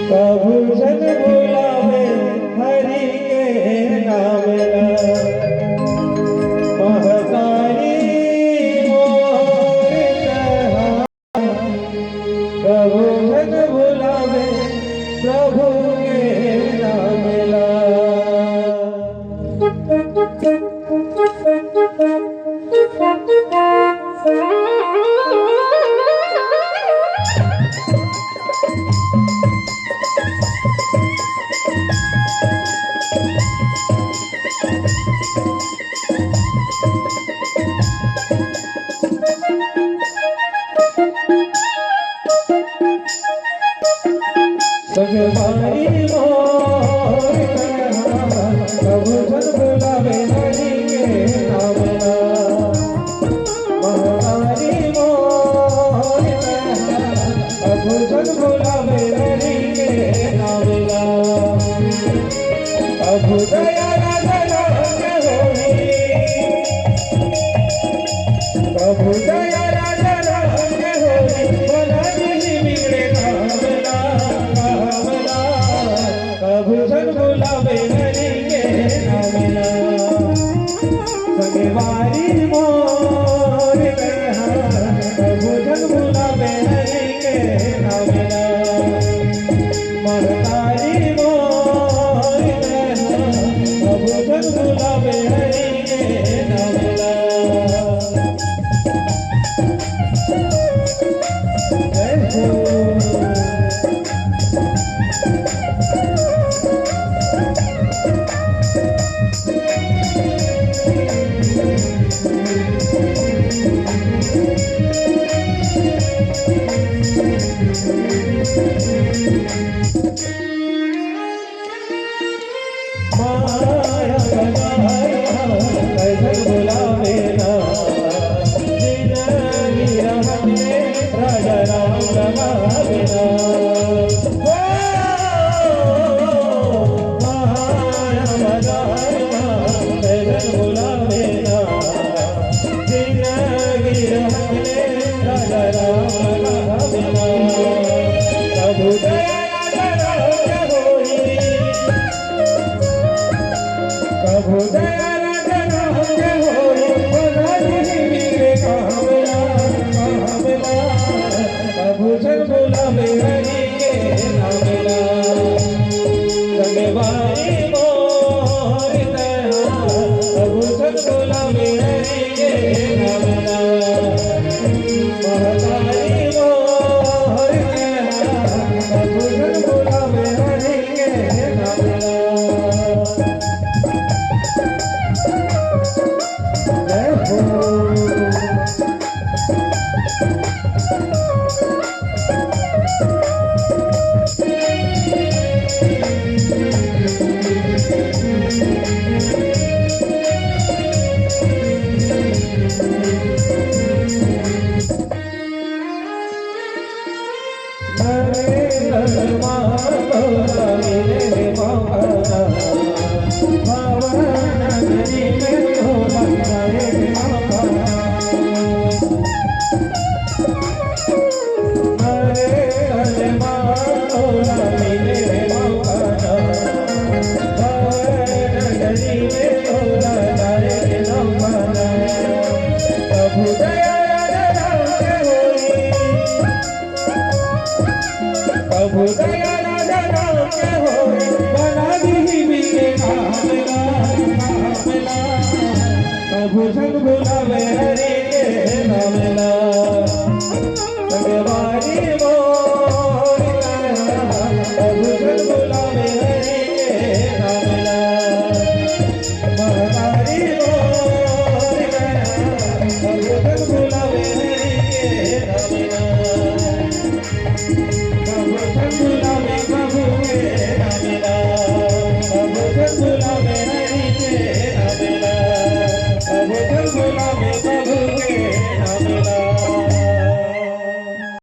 कभू जन बुलावे हरि के नाम महतारी मोर कहा कभू जन बुलावे प्रभु के नाम सगवारी मोर कहा कभू जन बुलावे हरि के नाम महतारी मोर कहा कभू जन बुलावे हरि के नाम प्रभु दया प्रभु दया कभू जन बुलावे हरि के नाम सगवारी मोर कहा कभू जन बुलावे हरि के नाम महतारी मोर कहा कभू जन बुलावे हरि के नाम माया कैसे बुलावे ना जिंदगी रहने राजा राम लगावे ना माया कैसे बुलावे ना जिंदगी रहने राजा राम लगावे ना प्रभु दया प्रभु दया प्रभु जन बुलावे हरि के नाम सगवारी मोर कहा प्रभु जन बुलावे हरि के नाम महतारी मोर कहा प्रभु जन बुलावे हरि के नाम प्रभु दया के हो बना दी मेरे प्रभु जन बुलावे हरि के नाम सगवारी मोर कहा प्रभु जन बुलावे हरि के नाम